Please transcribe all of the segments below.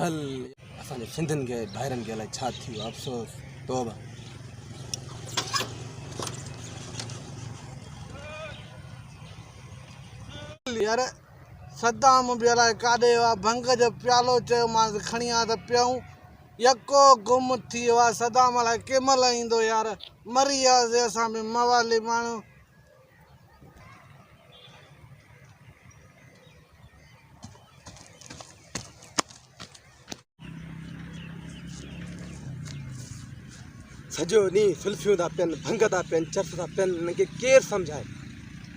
हल असांजे सिंधियुनि खे भाइरनि खे अलाए छा थी वियो अफ़सोस तौबा। यार सदाम बि अलाए काॾे वियो आहे। भंग जो प्यालो चयोमांसि खणी आ त पियूं, यको गुम थी वियो आहे। सदाम अलाए कंहिं महिल ईंदो यार। मरी वियासीं असां बि मवाली माण्हू। सॼो ॾींहुं सुल्फियूं था पियनि, भंग था पियनि, चर्च था पियनि। हिन खे केरु सम्झाए?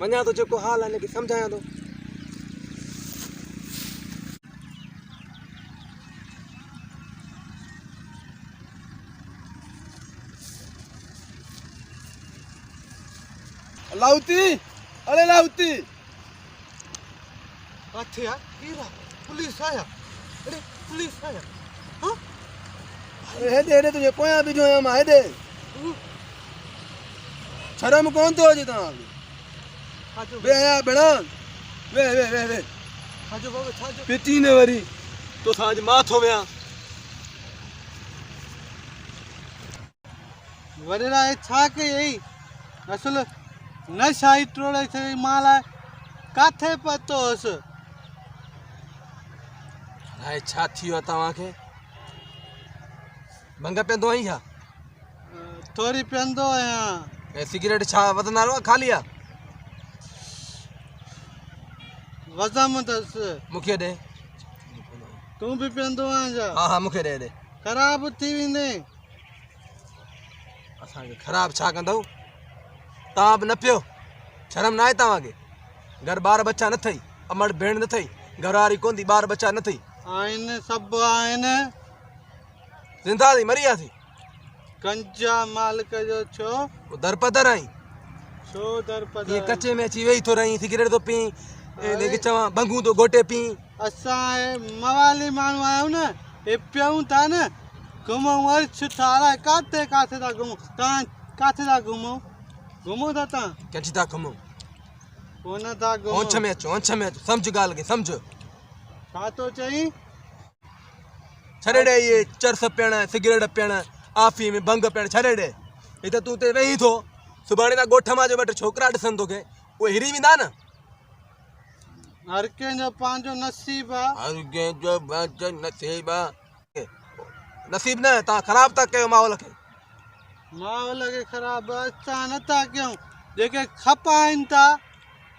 वञा थो जेको हाल आहे हिन खे सम्झायां थो। लाउती, अरे लाउती किथे आहे? केरु आहे? पुलिस आया? अरे पुलिस आया? हाँ? अरे हेॾे हेॾे तुंहिंजे पोयां बीठो आहियां मां। हेॾे शर्म कोन थो अचे तव्हांखे? बेहया भेणा, वे वे वे वे छाजो बाबा छाजो? पिटी न वरी तोसां अॼु मां थो वियां। वॾेरा हे छा कयई? असुल नशाई टोड़े छॾी मां लाइ किथे पतो हुअसि? अलाए छा थी वियो आहे तव्हांखे? भंग पीअंदो आहीं छा? थोरी पीअंदो आहियां। ऐं सिगरेट छा वधंदारो आहे खाली आहे? वज़म अथसि। मूंखे ॾे। तूं बि पीअंदो आहीं छा? हा हा मूंखे ॾे ॾे। ख़राबु थी वेंदे। असांखे ख़राबु छा कंदव? तव्हां बि न पियो? शर्म न आहे तव्हांखे? घर ॿार बच्चा न अथई? अमड़ भेण न अथई? घरवारी कोन थी? ॿार बच्चा न अथई? आहिनि, सभु आहिनि। ज़िंदा थी मरी वियासीं? कंजा मालिक जो छो? दरपदर आहीं? छो दरपदर? ईअं कचे में अची वेही थो रहीं, सिगरेट थो पीं, हिनखे चवां भंगू थो घोटे पीं। असां मवाली माण्हू आहियूं न, हे पियूं था न। घुमूं अर्श था अलाए किथे किथे था घुमूं। तव्हां किथे था घुमो? घुमो था तव्हां? कंची था घुमूं? कोन था घुमो। होंछ में अचो, होंछ में अचो, सम्झ ॻाल्हि खे सम्झ। छा थो चईं? छॾे ॾे इहे चरस पियणु, सिगरेट पियणु, आफ़ी में भंग पियणु छॾे ॾे। ही त तूं हिते वेही थो, सुभाणे त ॻोठ मां जो ॿ टे छोकिरा ॾिसनि तोखे, उहे हिरी वेंदा न। हर कंहिंजो पंहिंजो नसीब आहे। हर कंहिंजो पंहिंजो नसीब आहे। नसीब न, तव्हां ख़राबु था कयो माहौल खे। माहौल खे ख़राबु असां नथा कयूं। जेके खपाइनि था,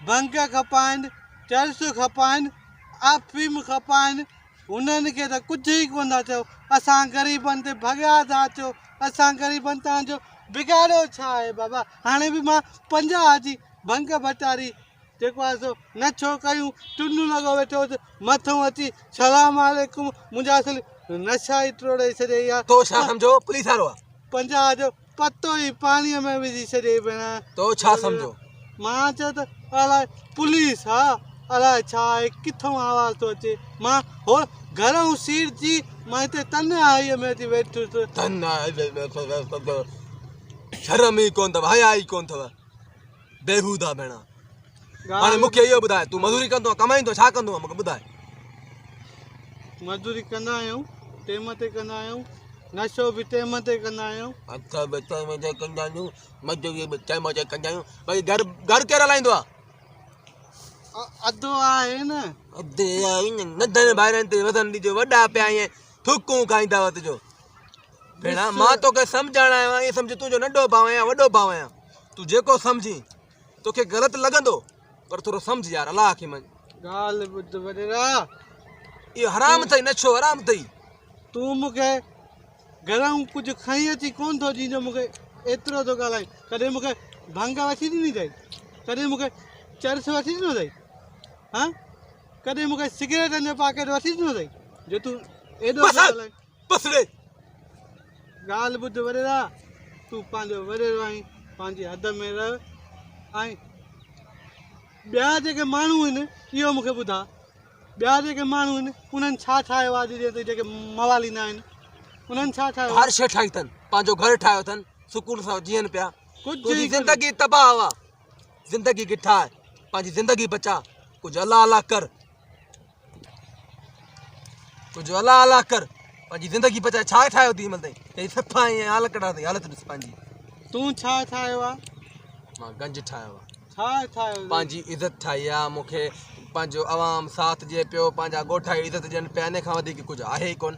भंग खपाइनि, चरस खपाइनि, अफ़ीम खपाइनि, उन्हनि खे त कुझु ई कोन था चओ। असां ग़रीबनि ते भॻिया था अचो। असां ग़रीबनि तव्हांजो बिगाड़ियो छा आहे बाबा? हाणे बि मां 50 जी भंग भटारी जेको आहे सो नछो कयूं, टुनू लॻो वेठो हुअसि, मथां अची सलाम वालेकुम, मुंहिंजा असुल नशा ई टोड़े छॾियई यार। तो छा सम्झो? पुलिस वारो आहे? 50 जो पतो ई पाणीअ में विझी छॾियई भेण। तो छा सम्झो? मां चयो त अलाए पुलिस हा, अलाए छा आहे, किथां आवाज़ थो अचे। मां हो घरऊं सीट जी मां हिते तन आईअ में अची वेठुसि। शर्म ई कोन अथव, हया ई कोन अथव, बेहूदा भेण। हाणे मूंखे इहो ॿुधाए, तूं मज़ूरी कंदो आहे, कमाईंदो, छा कंदो आहे? मूंखे ॿुधाए। मज़दूरी कंदा आहियूं, टेम ते कंदा आहियूं, नशो बि टेम ते कंदा आहियूं। अच्छा बि टाइम ते कंदा आहियूं, मज़दूरी बि टाइम ते कंदा आहियूं। भई घर केरु हलाईंदो आहे? अधु आहे न। अधु आहे न। नंढनि ॿारनि ते वधनि ॾिजो, वॾा पिया ईअं थुकूं खाईंदा हुआ तुंहिंजो। भेण मां तोखे सम्झाइण आयो आहियां, ईअं सम्झ तुंहिंजो नंढो भाउ आहियां, वॾो भाउ आहियां। तूं जेको सम्झी, तोखे ग़लति लॻंदो पर थोरो सम्झ यार, अलाह खे मञ। ॻाल्हि ॿुध वॾेरा, इहो हराम अथई, नशो हराम अथई। तूं मूंखे घरऊं कुझु खणी अची कोन थो ॾींदो, मूंखे एतिरो थो ॻाल्हाई। कॾहिं मूंखे भंग वठी ॾिनी अथई? कॾहिं मूंखे चरस वठी ॾिनो अथई? हां, कॾहिं मूंखे सिगरेटनि जो पैकेट वठी ॾिनो अथई जो तूं एॾो ॻाल्हाए? बसि रे। ॻाल्हि ॿुध वॾेरा, तूं पंहिंजो वॾेरो आहीं, पंहिंजी हद में रह। ऐं ॿिया जेके माण्हू आहिनि इहो मूंखे ॿुधा, ॿिया जेके माण्हू आहिनि उन्हनि छा ठाहियो आहे अॼु जे जेके मवाली न आहिनि? उन्हनि छा ठाहियो? हर शइ ठाही अथनि, पंहिंजो घर ठाहियो अथनि, सुकून सां जीअनि पिया। कुझु ज़िंदगी तबाह हुआ, ज़िंदगी खे ठाहे, पंहिंजी ज़िंदगी बचा, कुझु अलाह अलाह कर। कुझु अला अला कर पंहिंजी ज़िंदगी बचाए छा ठाहियो थी हिन ताईं कई सफ़ा ऐं हाल कढा अथई हालत ॾिस पंहिंजी तूं छा ठाहियो आहे मां गंज ठाहियो आहे छा ठाहियो पंहिंजी इज़त ठाही आहे मूंखे पंहिंजो आवाम साथ ॾिए पियो पंहिंजा ॻोठ जी इज़त ॾियनि पिया इन खां वधीक कुझु आहे ई कोन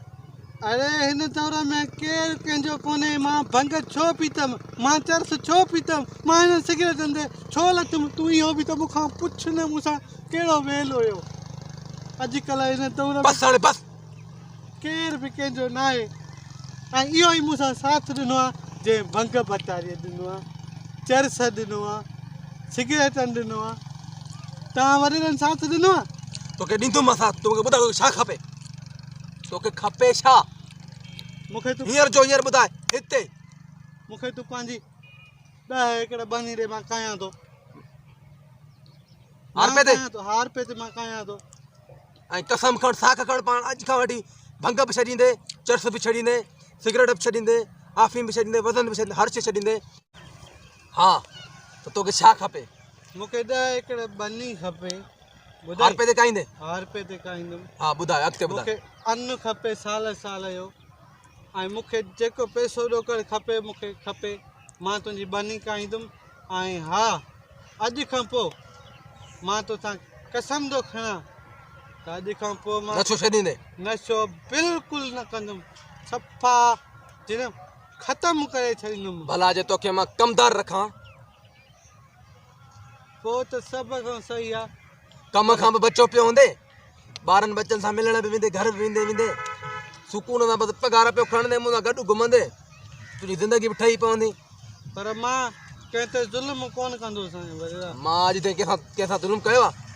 अरे हिन दौर में केरु कंहिंजो कोन्हे मां भंग छो पीतमि मां चरस छो पीतमि मां हिन सिगरेटनि ते छो लथमि तूं इहो बि त मूंखां पुछ न मूंसां कहिड़ो वेल हुयो अॼुकल्ह हिन दौर में बस हाणे बस केर बि कंहिंजो न आहे ऐं इहो ई मूंसां साथ ॾिनो आहे जंहिं भंग बतारीअ ॾिनो आहे चरस ॾिनो आहे सिगरेटनि ॾिनो आहे तव्हां वॾेरनि साथ ॾिनो आहे तोखे ॾींदुमि मां साथ तोखे ॿुधाए तोखे छा खपे तोखे खपे छा मूंखे तूं हींअर जो हींअर ॿुधाए हिते मूंखे तूं पंहिंजी 10 एकड़ बनी ॾे मां कयां थो हार पे ते हार पे ते मां कयां थो ऐं कसम खण साख खण पाण अॼु खां वठी भंग बि छॾींदे चरस बि छॾींदे सिगरेट बि छॾींदे आफ़ीम बि छॾींदे वज़न बि छॾींदे हर शइ छॾींदे हा त तोखे छा खपे मूंखे 10 एकड़ बनी खपे हार पे ते काईंदे हार पे ते काईंदुमि हा ॿुधाए अॻिते ॿुधाए मूंखे अन्न खपे साल साल जो ऐं मूंखे जेको पैसो ॾोकड़ खपे मूंखे खपे मां तुंहिंजी बनी काईंदुमि ऐं हा अॼु खां पोइ मां तोसां कसम थो खणां त अॼु खां पोइ मां नशो छॾींदे नशो बिल्कुलु न कंदुमि सफ़ा जिन ख़तमु करे छॾींदुमि भला जे तोखे मां कमदार रखां पोइ त सभ खां सही आहे कम खां बि बचो पियो हूंदे ॿारनि बचनि सां मिलण बि वेंदे घर बि वेंदे वेंदे सुकून सां बसि पघार पियो खणंदे मूं सां गॾु घुमंदे तुंहिंजी ज़िंदगी बि ठही पवंदी पर मां कंहिं ते ज़ुल्म कोन कंदुसि वॾेरा मां अॼु ताईं कंहिंसां ज़ुल्म कयो आहे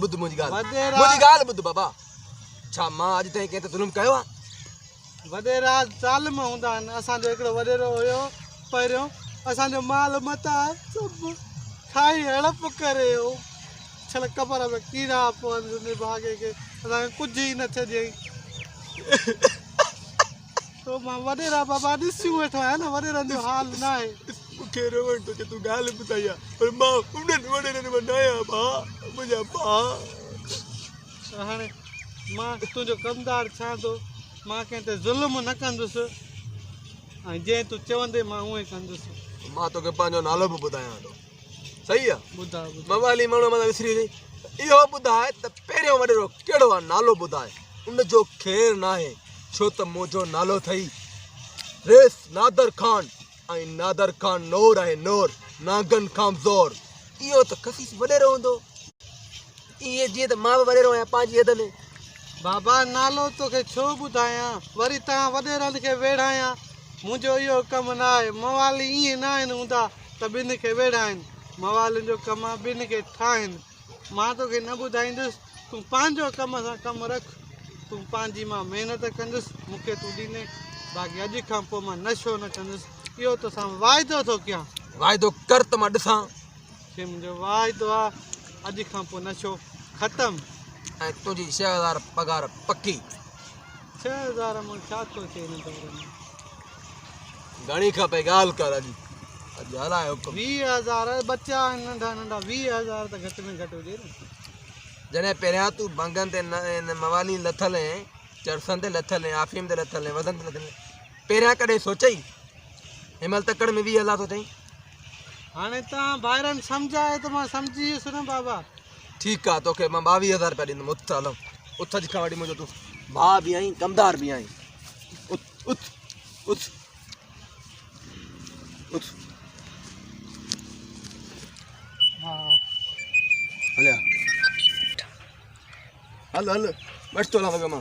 ॿुध मुंहिंजी ॻाल्हि वॾेरा मुंहिंजी ॻाल्हि ॿुध बाबा छा मां अॼु ताईं कंहिं ते ज़ुल्म कयो आहे वॾेरा ज़ालिम हूंदा आहिनि असांजो हिकिड़ो वॾेरो हुयो पहिरियों असांजो माल मता सभु खाई हड़प करे हो छल कबर में कीड़ा पवनि भागे खे असांखे कुझु ई न छॾियईं तो मां वॾेरा बाबा ॾिसियूं वेठो आहियां न वॾेरनि जो हाल न आहे मूंखे रवण थो तूं ॻाल्हि ॿुधाई आहे पर मां उन्हनि वॾेरनि में न आहियां भाउ मुंहिंजा भाउ त हाणे मां तुंहिंजो कमदार छा थो मां कंहिं ते ज़ुल्म न कंदुसि ऐं जंहिं तूं चवंदे मां उहे कंदुसि मां तोखे पंहिंजो नालो बि ॿुधायां थो सही आहे ॿुधा ॿुधा मवाली माण्हू मां विसरी वई इहो ॿुधाए त पहिरियों वॾेरो कहिड़ो आहे नालो ॿुधाए उनजो ख़ैरु न आहे छो त मुंहिंजो नालो अथई रेस नादर ख़ान ऐं नादर ख़ान नूर आहे नूर नागन खां ज़ोर इहो त कसीस वॾेरो हूंदो इहे जीअं त मां बि वॾेरो आहियां पंहिंजी हद में बाबा नालो तोखे छो ॿुधायां वरी तव्हां वॾेरनि खे वेढ़ायां मुंहिंजो इहो कमु न आहे मवाली ईअं न आहिनि हूंदा त ॿिनि खे वेढ़ाइनि मवालियुनि जो कमु आहे ॿिनि खे ठाहिनि मां तोखे न ॿुधाईंदुसि तूं पंहिंजो कम सां कमु रख तूं पंहिंजी मां महिनत कंदुसि मूंखे तूं ॾींदे बाक़ी अॼु खां पोइ मां नशो न कंदुसि इहो तोसां वाइदो थो कयां वाइदो कर त मां ॾिसां कि मुंहिंजो वाइदो आहे अॼु खां पोइ नशो ख़तमु ऐं तुंहिंजी 6000 पघार पकी 6000 मां छा थो थिए हिन दौर में घणी खपे ॻाल्हि कर अॼु अॼु हलाए हुकुम 20,000 बच्चा आहिनि नंढा नंढा 20,000 त घटि में घटि हुजे न जॾहिं पहिरियां तूं भंगनि ते मवाली लथल ऐं चरसनि ते लथल ऐं आफ़ीम ते लथल ऐं वज़न ते लथल पहिरियां कॾहिं सोचई हिनमहिल तकड़ में 20,000 थो चई हाणे तव्हां ॿाहिरनि सम्झाए त मां सम्झी वियुसि न बाबा ठीकु आहे तोखे मां 22,000 रुपया ॾींदुमि उथ हलो उथ अॼु खां वठी मुंहिंजो तूं भाउ बि आहीं कमदार बि आहीं उथ उथ उथ उथ हा हलिया हल हल बच तो लॻा मां